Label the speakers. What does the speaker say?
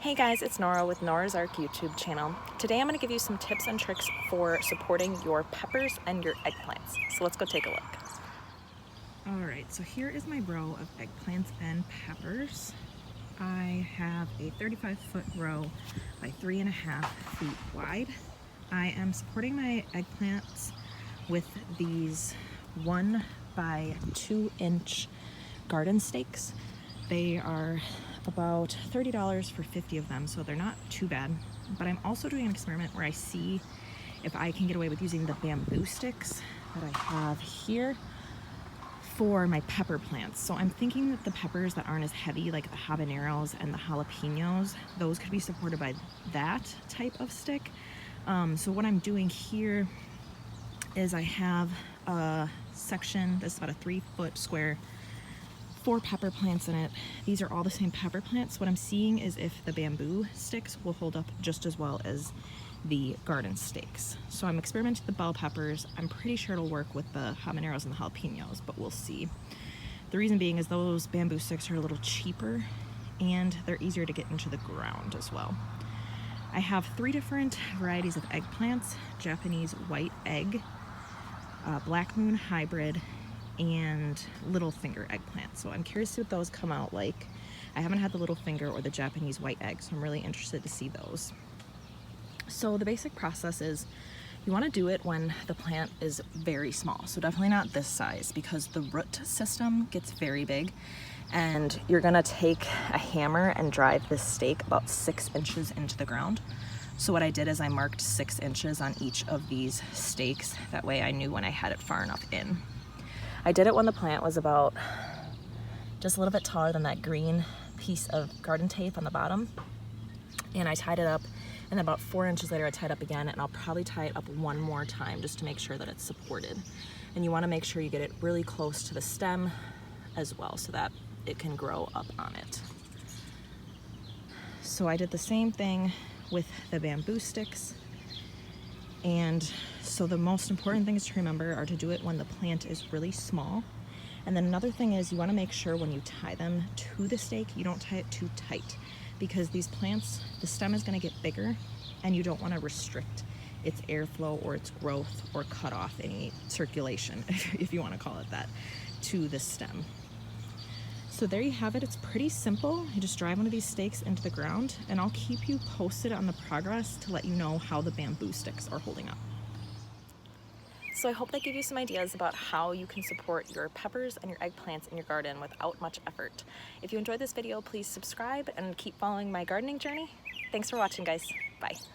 Speaker 1: Hey guys, it's Nora with Nora's Arc YouTube channel. Today I'm going to give you some tips and tricks for supporting your peppers and your eggplants. So let's go take a look. Alright, so here is my row of eggplants and peppers. I have a 35-foot row by 3.5 feet wide. I am supporting my eggplants with these 1 by 2 inch garden stakes. They are about $30 for 50 of them, so they're not too bad. But I'm also doing an experiment where I see if I can get away with using the bamboo sticks that I have here for my pepper plants. So I'm thinking that the peppers that aren't as heavy, like the habaneros and the jalapenos, those could be supported by that type of stick. So what I'm doing here is I have a section that's about a 3-foot square, 4 pepper plants in it. These are all the same pepper plants. What I'm seeing is if the bamboo sticks will hold up just as well as the garden stakes. So I'm experimenting with the bell peppers. I'm pretty sure it'll work with the habaneros and the jalapenos, but we'll see. The reason being is those bamboo sticks are a little cheaper and they're easier to get into the ground as well. I have 3 different varieties of eggplants: Japanese white egg, black moon hybrid, and little finger eggplant. So I'm curious to see what those come out like. I haven't had the little finger or the Japanese white egg, so I'm really interested to see those. So the basic process is you want to do it when the plant is very small. So definitely not this size, because the root system gets very big and you're gonna take a hammer and drive this stake about 6 inches into the ground. So what I did is I marked 6 inches on each of these stakes. That way I knew when I had it far enough in. I did it when the plant was about just a little bit taller than that green piece of garden tape on the bottom. And I tied it up, and then about 4 inches later I tied up again, and I'll probably tie it up one more time just to make sure that it's supported. And you want to make sure you get it really close to the stem as well so that it can grow up on it. So I did the same thing with the bamboo sticks. And so the most important things to remember are to do it when the plant is really small. And then another thing is you want to make sure when you tie them to the stake, you don't tie it too tight, because these plants, the stem is going to get bigger and you don't want to restrict its airflow or its growth or cut off any circulation, if you want to call it that, to the stem. So there you have it. It's pretty simple. You just drive one of these stakes into the ground, and I'll keep you posted on the progress to let you know how the bamboo sticks are holding up. So I hope that gave you some ideas about how you can support your peppers and your eggplants in your garden without much effort. If you enjoyed this video, please subscribe and keep following my gardening journey. Thanks for watching, guys. Bye.